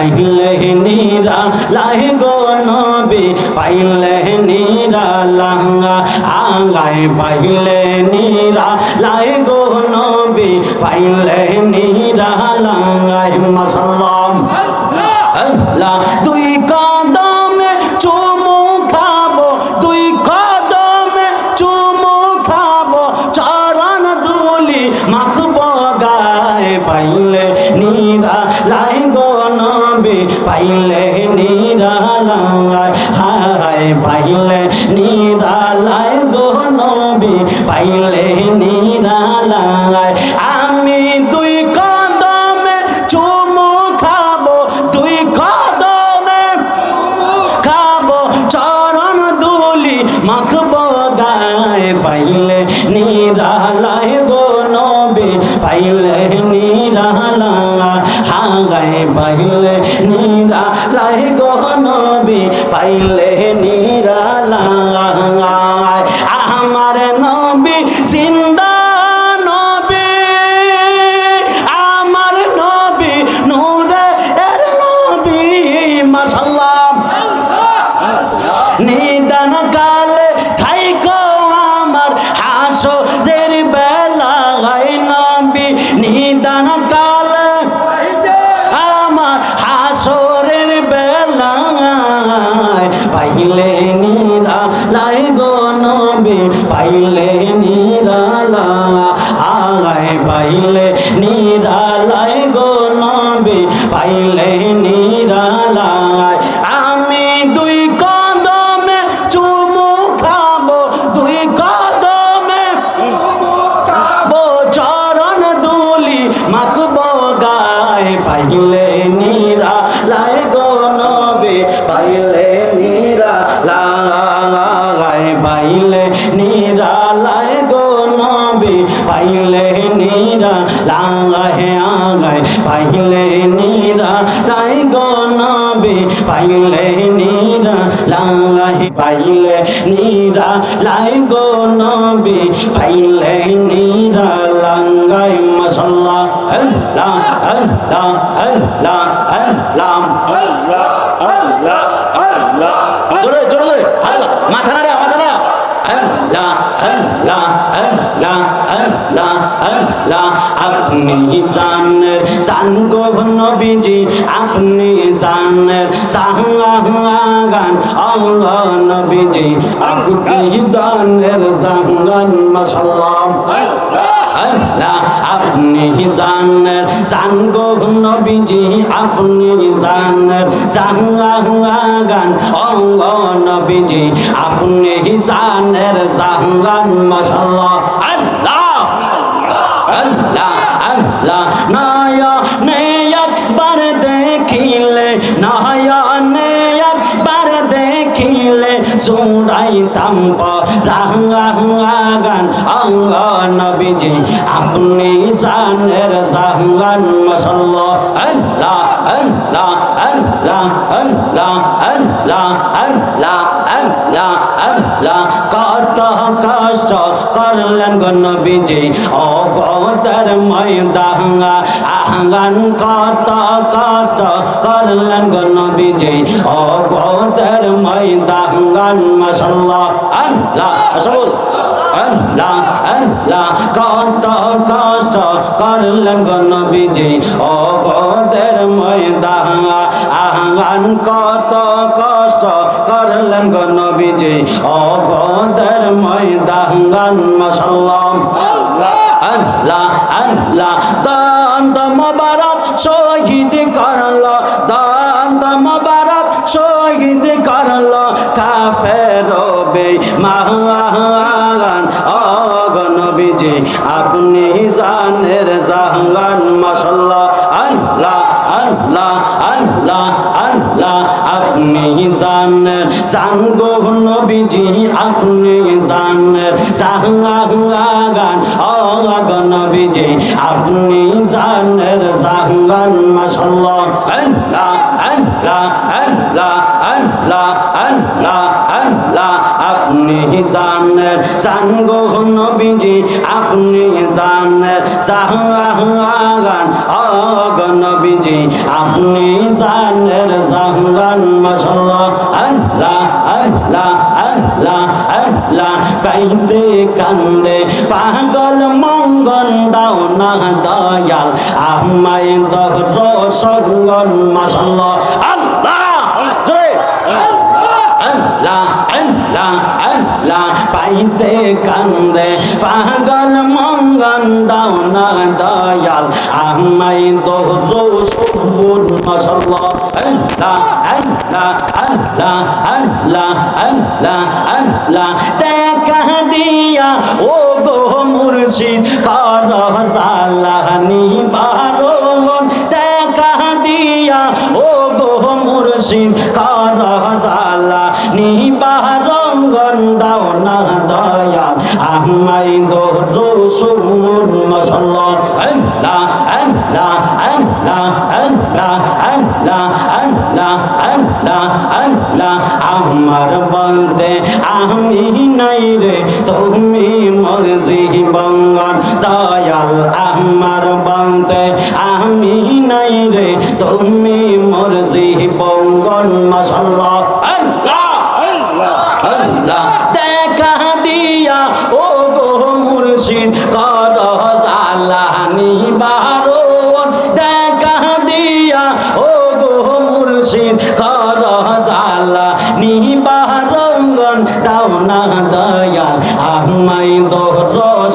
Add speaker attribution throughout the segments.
Speaker 1: পাইলে নিরা লাই গো নবী পাইলে নিরা লাঙ্গা আঙ্গায় পাইলে নিরা লাই গো নবী পাইলে নিরা লাঙ্গায় মাশাআল্লাহ আল্লাহ দুই কদমে চুমু খাবো দুই কদমে চুমু খাবো চরণ ধুলি মাখবো গায়ে পাইলে নিরা লাই গো নবী পাইলে নিরা লাঙ্গায় হায় পাইলে নিরা লাই গো নবী পাইলে নিরা লাঙ্গায় আমি দুই কদমে চুমু খাবো দুই কদমে খাবো চরণ ধুলি মাখবো গায়ে পাইলে নিরা লাই গো নবী পাইলে নিরা লাঙ্গা হাঙ্গায় পাইলে নিরা লাই গো নবী পাইলে নিরা লাঙ্গা আমার নবী জিন্দা নবী আমার নবী নূরে এর নবী মাশাআল্লাহ নিদান কালে থাইকো আমার হাসরের বেলায় নবী নিদান কালে আমার হাসরের বেলায় পাইলে নিরা লাই গো নবী পাইলে নিরা আগায় পাইলে নিরা লাই গো নবী পাইলে নিরা আমি দুই কদমে চুমু খাবো দুই কদমে খাবো চরণ ধুলি মাখবো গায়ে পাইলে নিরা লাই গো নবী পাইলে নিরা লাগায় পাইলে নিরা লাই গো নবী পাইলে নিরা লাগায় আগায় পাইলে নিরা লাই গো নবী পাইলে নিরা লাগায় পাইলে নিরা লাই গো নবী পাইলে নিরা লাগায় মাশাআল্লাহ আল্লাহ আল্লাহ আল্লাহ আল্লাহ আল্লাহ আল্লাহ আল্লাহ জোরে জোরে আল্লাহ মাথা নাড়া আল্লাহ আল্লাহ আল্লাহ আল্লাহ আল্লাহ আপনি জানের জান গো নবীজি আপনি জানের জাহাঙ্গান আল্লাহ নবীজি আপনি জানের জাহাঙ্গান মাশাআল্লাহ আল্লাহ আপনি জানের জান গো নবীজি আপনি জানের জাহাঙ্গান আল্লাহ নবীজি আপনি জানের জাহাঙ্গান মাশাআল্লাহ আল্লাহ আল্লাহ আল্লাহ নয়নে একবার দেখিলে নয়নে একবার দেখিলে জুড়াইতাম রাঙ্গান অঙ্গ নবীজি আপনি জানের জাহাঙ্গান মাশাআল্লাহ আল্লাহ আল্লাহ আল্লাহ আল্লাহ আল্লাহ আল্লাহ আল্লাহ আল্লাহ কত কষ্ট করলেন গো নবীজি ও গোদর ময়দানা আহগান কত কষ্ট করলেন গো নবীজি ও গোদর ময়দান মাশাআল্লাহ আল্লাহ রাসূল আল্লাহ আল্লাহ কত কষ্ট করলেন গো নবীজি ও গোদর ময়দানা আহগান কত কষ্ট করলেন গো নবীজি ও গোদর ময়দান মাশাআল্লাহ আল্লাহ আল্লাহ দন্ত মোবারক শহীদ করলো দন্ত মোবারক শহীদ করলো কাফের বেঈমান ও গো নবীজি আপনি জানের জাহাঙ্গান মাশাআল্লাহ আল্লাহ আল্লাহ আল্লাহ আল্লাহ আপনি জানের জান গো নবীজি আপনি জানের জাহাঙ্গান ও গো নবীজি আপনি জানের জাহাঙ্গান মাশাআল্লাহ আল্লাহ আল্লাহ আল্লাহ আল্লাহ আল্লাহ আল্লাহ আপনি জানের জান গো নবীজি আপনি জানের জাহান ও গো নবীজি আপনি জানের জাহান মাশাআল্লাহ আল্লাহ আল্লাহ আল্লাহ আল্লাহ পাইতে কান্দে পাগল মঙ্গল দাও না দয়াল আমায় দহর সঙ্গন মাশাআল্লাহ আল্লাহ আল্লাহ আল্লাহ আল্লাহ পাইতে কান্দে পাগল মঙ্গল দাও না দয়াল আমায় দহর সঙ্গন মাশাআল্লাহ আল্লাহ আল্লাহ আল্লাহ আল্লাহ আল্লাহ আল্লাহ দেখা দিয়া ও গো মুর্শিদ কর জালানি বারণ দেখা দিয়া ও গো মুর্শিদ কর জালানি বারণ দাও না দয়া আমায় দো রসুল মাশাআল্লাহ আল্লাহ আল্লাহ আল্লাহ আল্লাহ আল্লাহ আল্লাহ আল্লাহ আল্লাহ আমার বলতে আমি নাই রে তুমি মোর জীবন দয়াল আমার বলতে আমি নাই রে তুমি মোর জীবন মাশাআল্লাহ আল্লাহ আল্লাহ আল্লাহ দেখা দিয়া ও গো মুর্শিদ কর জালানি বারণ দেখা দিয়া ও গো মুর্শিদ কর জালানি বারণ দাও না দয়া আমায় দর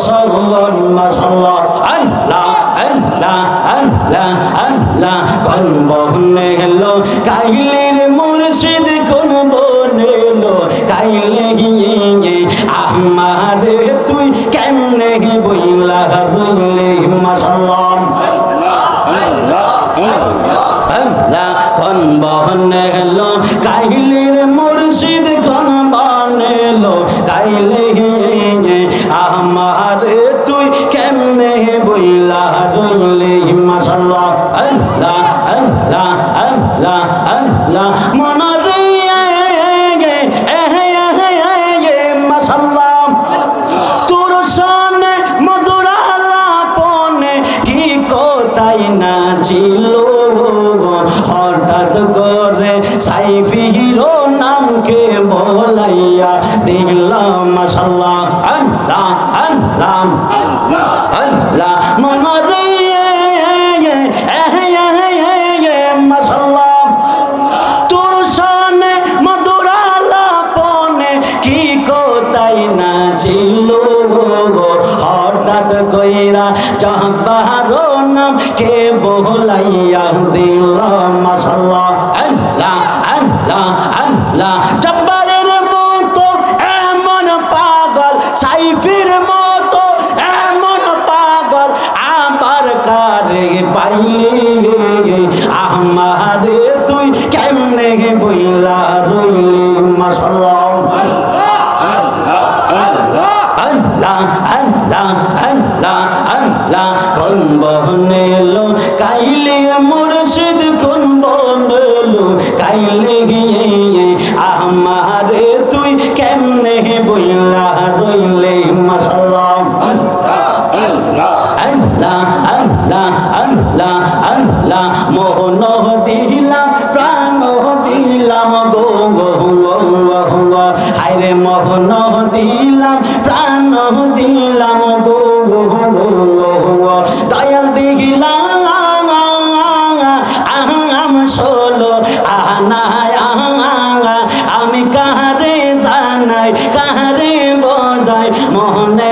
Speaker 1: সঙ্গন মাশাআল্লাহ আল্লাহ আল্লাহ আল্লাহ আল্লাহ কোন বহনে হলো কাইলের মুর্শিদ কোন বনে হলো কাইলে আমার তুই কেমনে বইলা রইলে মাশাআল্লাহ আল্লাহ কোন বহনে হলো কাইলের মুর্শিদ কোন বনে হলো কাইলে আমার তুই কেমনে বইলা রইলে মাশাআল্লাহ আল্লাহ আল্লাহ আল্লাহ আল্লাহ মনরে মাশাআল্লাহ তোর সনে মধুর আলাপনে কি কোথায় না ছিল হঠাৎ করে সাইফির নামকে বলাইয়া দিলাম মাশাআল্লাহ আল্লাহ আল্লাহ আল্লাহ মনরে মাশাআল্লাহ তোর সনে মধুর আলাপনে কি কোথায় না ছিল হঠাৎ কইরা চাহবার নাম কে বলাইয়া দিলাম মাশাআল্লাহ আল্লাহ আল্লাহ আল্লাহ জব্বারের মতো এমন পাগল সাইফির মতো এমন পাগল আবার কারে পাইলি আমারে তুই কেমনে বইলা রইলি মাশাআল্লাহ আল্লাহ আল্লাহ আল্লাহ আল্লাহ কোন বহনে লো কাইলে মুর্শিদ কোন বহনে লো কাইলে আমারে তুই কেমনে বইলা রইলে মাশাআল্লাহ আল্লাহ আল্লাহ আল্লাহ আল্লাহ আল্লাহ মোহন দিলাম প্রাণ দিলাম গো গো গো হায়রে মোহন দিলাম প্রাণ দিলাম গো গো গো দয়াল দিলাম আম ষোলো আনায় আমি কাহারে জানাই কাহারে বোঝাই মোহনে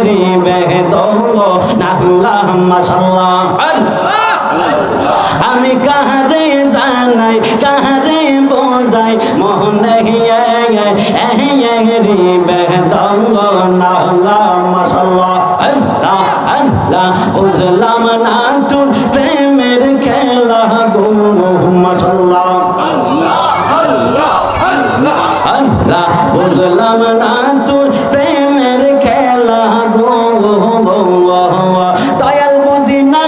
Speaker 1: রে বেদঙ্গ নাল্লাহ মাশাআল্লাহ আমি কাহারে জানাই কাহারে বোঝাই মোহনে রে বেদঙ্গ নাল্লাহ মাশাআল্লাহ আল্লাহ আল্লাহ বুঝলাম না তোর প্রেমের খেলা গো মাশাআল্লাহ আল্লাহ আল্লাহ বুঝলাম না তোর প্রেমের খেলা গো দয়াল বুঝি না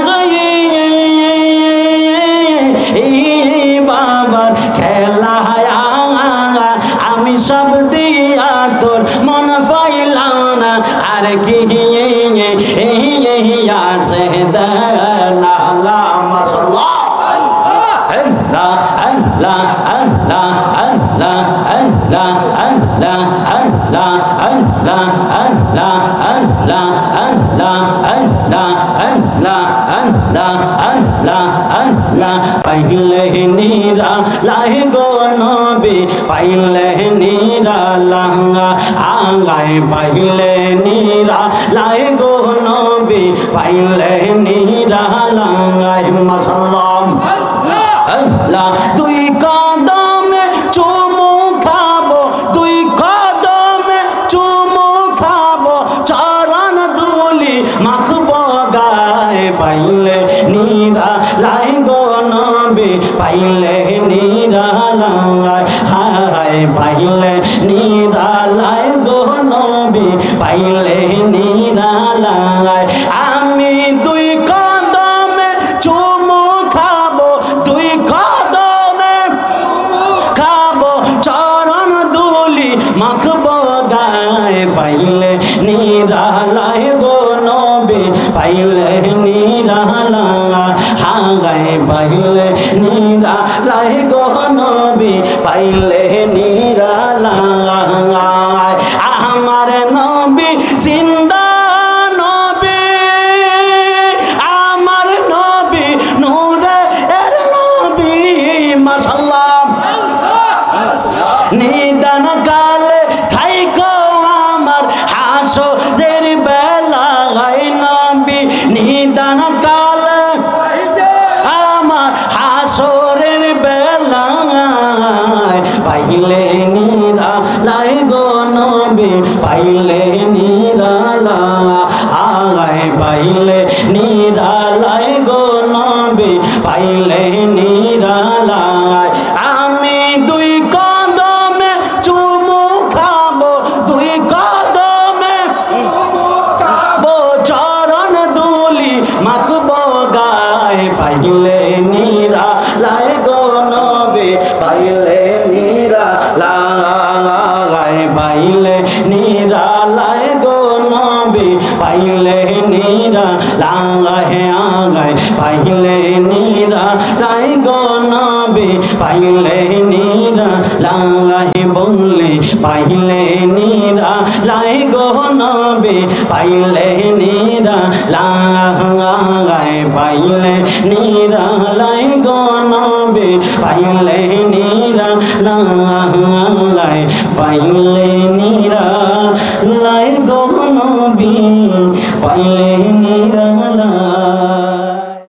Speaker 1: বাবার খেলা আমি আল্লাহ আল্লাহ আল্লাহ আল্লাহ আল্লাহ আল্লাহ আল্লাহ আল্লাহ আল্লাহ আল্লাহ আল্লাহ আল্লাহ আল্লাহ আল্লাহ আল্লাহ পাইলে নিরা লাই গো নবী পাইলে নিরা লাঙ্গা আঙ্গায় পাইলে নিরা লাই গো নবী পাইলে নিরা লাঙ্গায় মাশাআল্লাহ আল্লাহ দুই কদমে চুমু খাবো দুই কদমে চুমু খাবো চরণ ধুলি মাখবো গায়ে পাইলে নিরা লাই গো নবী পাইলে নিরা লাই হায় পাইলে নিরা লাই গো নবী পাইলে নিরা লাই আমি দুই কদমে চুমু খাবো দুই কদমে খাবো চরণ ধুলি মাখবো গায়ে পাইলে নিরা লাই গো নবী পাইলে নিরা লাই হাগায় পাইলে নিরা লাই গো নবী পাইলে নিরা লাই আমার নবী জিন্দা নবী আমার নবী নূরে এর নবী মাশাআল্লাহ নিদান কালে থাইকো আমার হাসরের বেলায় নবী নিদান কালে আমার হাসরের বেলায় পাইলে নিরা লাই গো নবী পাইলে নিরা লাই পাইলে নিরা লাই গো নবী পাইলে নিরা লাই আমি দুই কদমে চুমু খাবো দুই কদমে খাবো চরণ ধুলি মাখবো গায়ে পাইলে নিরা লাই গো নবী পাইলে নিরা লাই পাইলে নিরা লাই গো নবী পাইলে নিরা লাই আগায় পাইলে নিরা লাই গো নবী পাইলে নিরা লাই বললে পাইলে নিরা লাই গো নবী পাইলে নিরা লাই পাইলে নিরা লাই গো নবী পাইলে নিরা লাই পাইলে